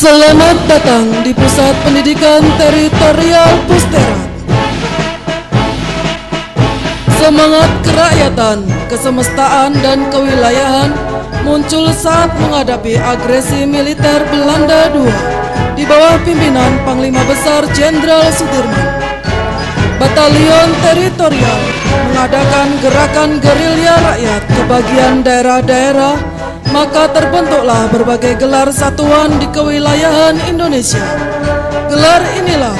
Selamat datang di Pusat Pendidikan Teritorial Pusterat. Semangat kerakyatan, kesemestaan, dan kewilayahan muncul saat menghadapi agresi militer Belanda II di bawah pimpinan Panglima Besar Jenderal Sudirman. Batalion Teritorial mengadakan gerakan gerilya rakyat ke bagian daerah-daerah, maka terbentuklah berbagai gelar satuan di kewilayahan Indonesia. Gelar inilah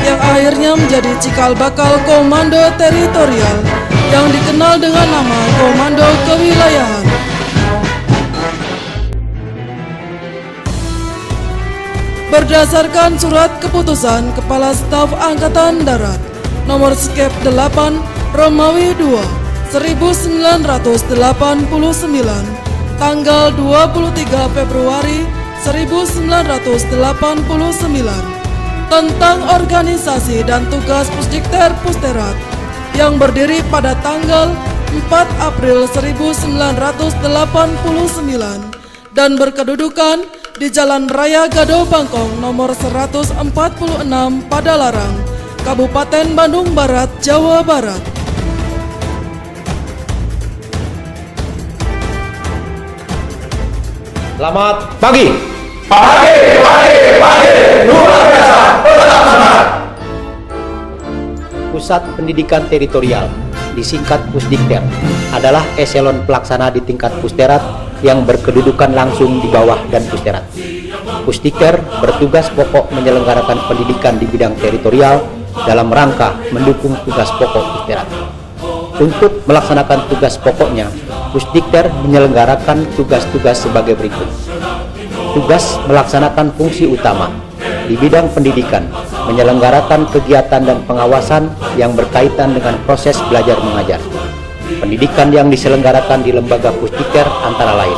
yang akhirnya menjadi cikal bakal Komando Teritorial yang dikenal dengan nama Komando Kewilayahan. Berdasarkan surat keputusan Kepala Staf Angkatan Darat nomor Skep 8 Romawi 2 1989 tanggal 23 Februari 1989 tentang organisasi dan tugas Pusdikter Pusterat yang berdiri pada tanggal 4 April 1989 dan berkedudukan di Jalan Raya Gado Bangkong nomor 146 Padalarang, Kabupaten Bandung Barat, Jawa Barat. Selamat pagi. Pagi, luar biasa, tetap semangat. Pusat Pendidikan Teritorial, disingkat Pusdikter, adalah eselon pelaksana di tingkat Pusterat yang berkedudukan langsung di bawah dan Pusterat. Pusdikter bertugas pokok menyelenggarakan pendidikan di bidang teritorial dalam rangka mendukung tugas pokok Pusterat. Untuk melaksanakan tugas pokoknya, Pusdikter menyelenggarakan tugas-tugas sebagai berikut. Tugas melaksanakan fungsi utama di bidang pendidikan, menyelenggarakan kegiatan dan pengawasan yang berkaitan dengan proses belajar mengajar. Pendidikan yang diselenggarakan di lembaga Pusdikter antara lain: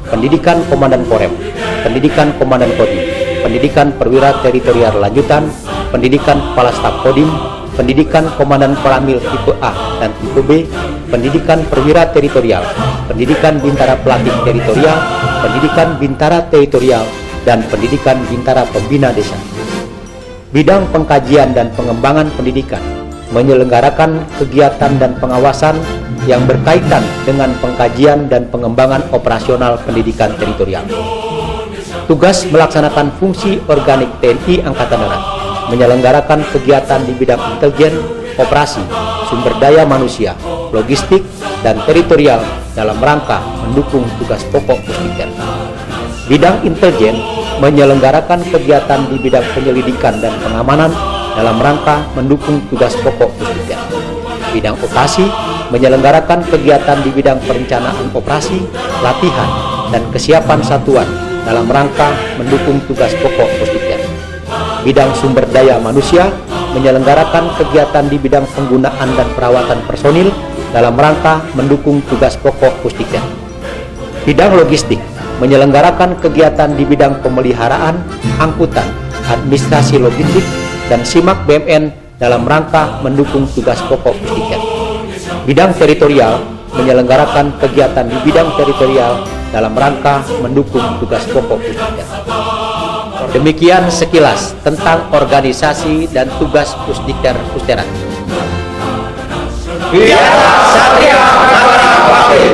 pendidikan Komandan Korem, pendidikan Komandan Kodim, pendidikan Perwira Teritorial Lanjutan, pendidikan Kepala Staf Kodim, pendidikan Komandan Koramil tipe A dan tipe B, pendidikan Perwira Teritorial, pendidikan Bintara Pelatih Teritorial, pendidikan Bintara Teritorial, dan pendidikan Bintara Pembina Desa. Bidang pengkajian dan pengembangan pendidikan menyelenggarakan kegiatan dan pengawasan yang berkaitan dengan pengkajian dan pengembangan operasional pendidikan teritorial. Tugas melaksanakan fungsi organik TNI Angkatan Darat, menyelenggarakan kegiatan di bidang intelijen, operasi, sumber daya manusia, logistik, dan teritorial dalam rangka mendukung tugas pokok Pusdikter. Bidang intelijen menyelenggarakan kegiatan di bidang penyelidikan dan pengamanan dalam rangka mendukung tugas pokok Pusdikter. Bidang operasi menyelenggarakan kegiatan di bidang perencanaan operasi, latihan, dan kesiapan satuan dalam rangka mendukung tugas pokok Pusdikter. Bidang sumber daya manusia menyelenggarakan kegiatan di bidang penggunaan dan perawatan personil dalam rangka mendukung tugas pokok Pusdikter. Bidang logistik menyelenggarakan kegiatan di bidang pemeliharaan, angkutan, administrasi logistik, dan simak BMN dalam rangka mendukung tugas pokok Pusdikter. Bidang teritorial menyelenggarakan kegiatan di bidang teritorial dalam rangka mendukung tugas pokok Pusdikter. Demikian sekilas tentang organisasi dan tugas Pusdikter Pusterat. Biasa Satria Nagara Bakti.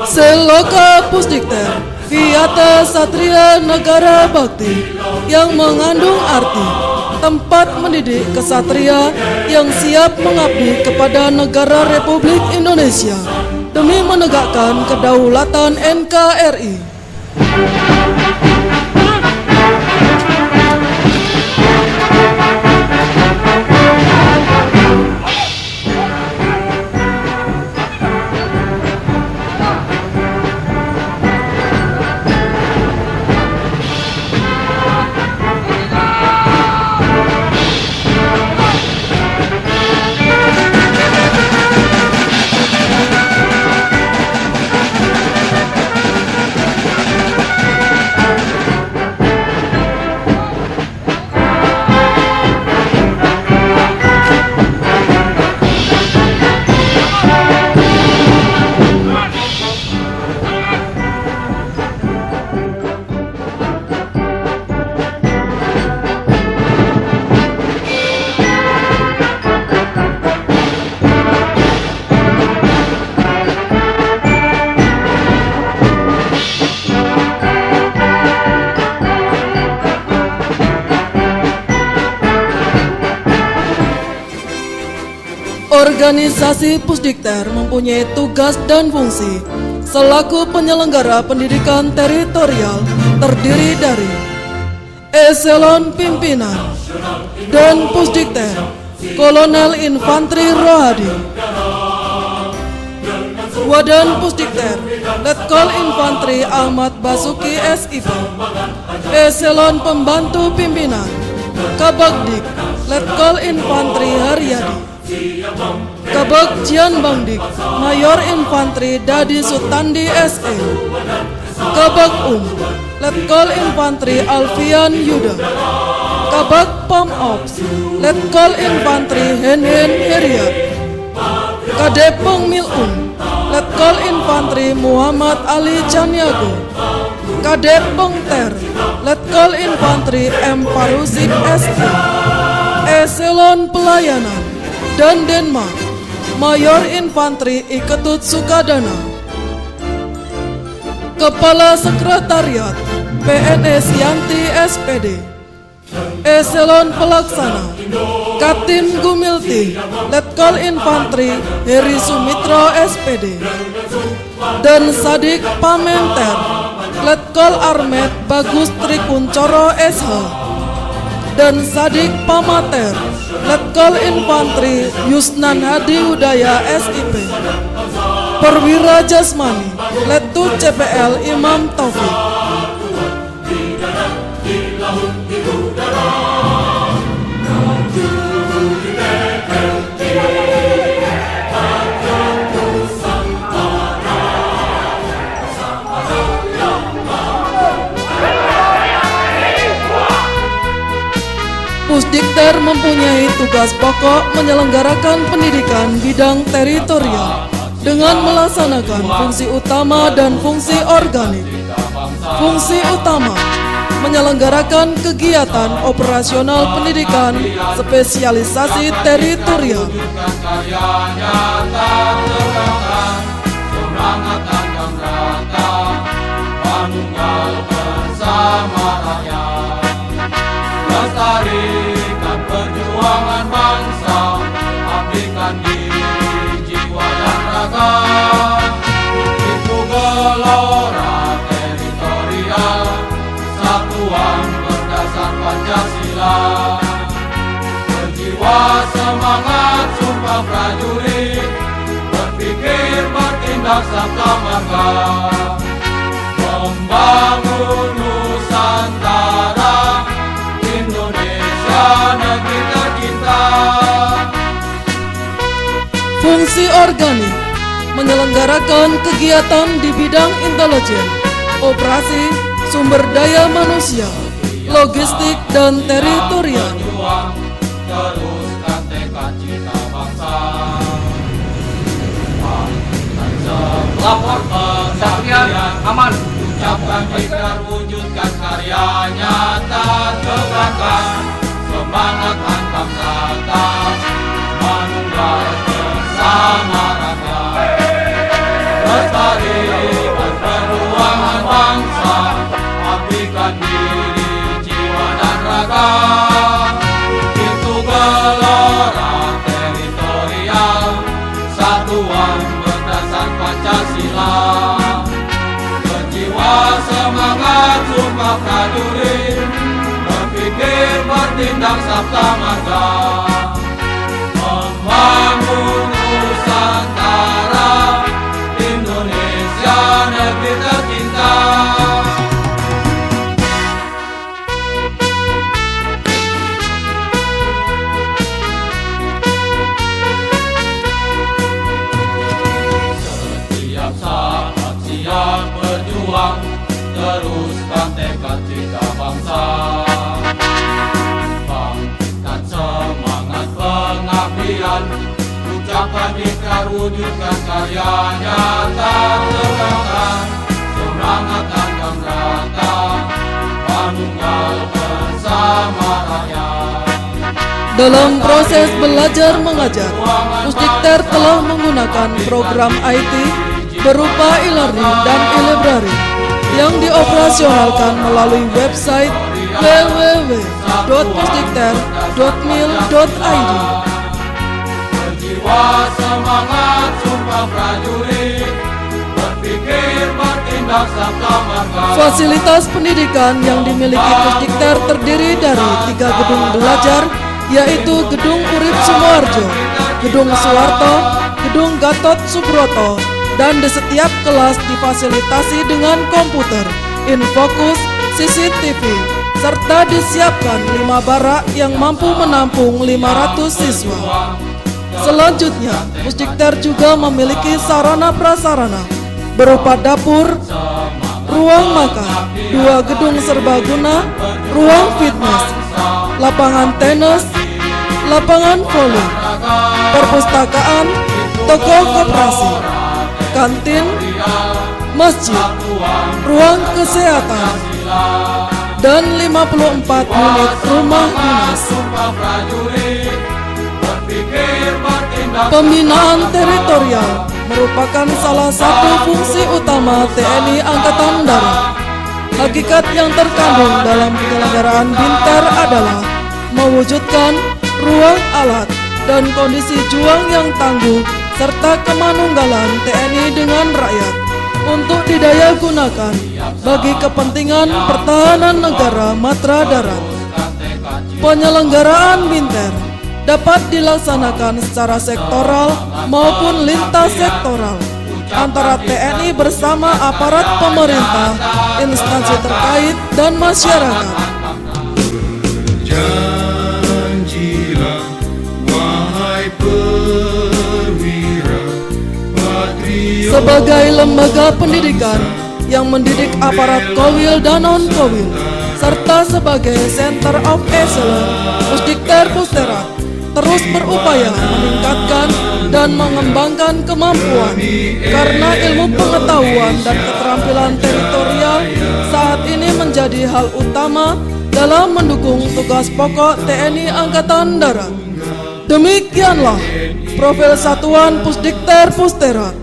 Seloka Pusdikter, Viata Satria Negara Bakti, yang mengandung arti tempat mendidik kesatria yang siap mengabdi kepada negara Republik Indonesia demi menegakkan kedaulatan NKRI. Organisasi Pusdikter mempunyai tugas dan fungsi selaku penyelenggara pendidikan teritorial terdiri dari Eselon Pimpinan dan Pusdikter Kolonel Infanteri Rohadi, Wadan Pusdikter Letkol Infanteri Ahmad Basuki SIP, Eselon Pembantu Pimpinan Kabagdik Letkol Infanteri Haryadi, Kabag Jian Bangdik Mayor Infanteri Dadi Sutandi SE, Kabag Letkol Infanteri Alfian Yuda, Kabag Pom Ops Letkol Infanteri Henhen Heriat, Kadepong Milun Letkol Infanteri Muhammad Ali Caniago, Kadepong Ter Letkol Infanteri M Parusip SE, Eselon Pelayanan dan Denma Mayor Infanteri Iketut Sukadana, Kepala Sekretariat PNS Yanti SPD, Eselon Pelaksana Katin Gumilti Letkol Infanteri Heri Sumitro SPD, dan Sadik Pamenter Letkol Armet Bagus Trikuncoro SH, dan Sadik Pamater Letkol Infanteri Yusnan Hadi Udaya SIP, Perwira Jasmani Letut CPL Imam Taufik. Pusdikter mempunyai tugas pokok menyelenggarakan pendidikan bidang teritorial dengan melaksanakan fungsi utama dan fungsi organik. Fungsi utama menyelenggarakan kegiatan operasional pendidikan spesialisasi teritorial. Lestarikan perjuangan bangsa, abdikan diri, jiwa dan raga. Itu gelora teritorial, satuan berdasar Pancasila. Berjiwa semangat sumpah prajurit, berpikir bertindak sabta marga. Membangun Nusantara, Indonesia negeri tercinta. Fungsi organik menyelenggarakan kegiatan di bidang intelijen, operasi, sumber daya manusia, logistik, dan teritorial. Teruskan tekad cita bangsa. Lapor kesaktian aman, ucapkan ikhtiar, wujudkan karya nyata, tegakkan semangat antang kata, manunggal bersama rakyat. Lestarikan perjuangan bangsa, abdikan diri, jiwa dan raga. Itu gelora teritorial, satuan berdasar Pancasila. Berjiwa semangat sumpah prajurit, berpikir bertindak sabta marga. Membangun Nusantara, Indonesia negeri tercinta. Setiap saat siap berjuang, teruskan tekad cita bangsa. Bangkitkan semangat pengabdian, ucapkan ikhtiar, wujudkan karya nyata, tegakkan semangat antang rata, manunggal bersama rakyat. Dalam proses belajar mengajar, Pusdikter telah menggunakan program IT berupa e-learning dan e-library yang dioperasionalkan melalui website www.pusdikter.mil.id. Jiwa semangat sumpah prajurit, berpikir, bertindak, serta marga. Fasilitas pendidikan yang dimiliki Pusdikter terdiri dari 3 gedung belajar, yaitu Gedung Urip Sumoharjo, Gedung Suwarto, Gedung Gatot Subroto, dan di setiap kelas difasilitasi dengan komputer, infokus, CCTV, serta disiapkan 5 barak yang mampu menampung 500 siswa. Selanjutnya, Pusdikter juga memiliki sarana prasarana berupa dapur, ruang makan, 2 gedung serbaguna, ruang fitness, lapangan tenis, lapangan voli, perpustakaan, toko koperasi, kantin, masjid, ruang kesehatan, dan 54 unit rumah dinas. Pembinaan teritorial merupakan salah satu fungsi utama TNI Angkatan Darat. Hakikat yang terkandung dalam penyelenggaraan Binter adalah mewujudkan ruang alat dan kondisi juang yang tangguh serta kemanunggalan TNI dengan rakyat untuk didaya gunakan bagi kepentingan pertahanan negara matra darat. Penyelenggaraan Binter dapat dilaksanakan secara sektoral maupun lintas sektoral antara TNI bersama aparat pemerintah, instansi terkait, dan masyarakat. Janjilah, wahai perwira, patriot. Sebagai lembaga pendidikan yang mendidik aparat Kowil dan non-Kowil, serta sebagai Center of Excellence, Pusdikter Pusterat terus berupaya meningkatkan dan mengembangkan kemampuan karena ilmu pengetahuan dan keterampilan teritorial saat ini menjadi hal utama dalam mendukung tugas pokok TNI Angkatan Darat. Demikianlah profil Satuan Pusdikter Pusterat.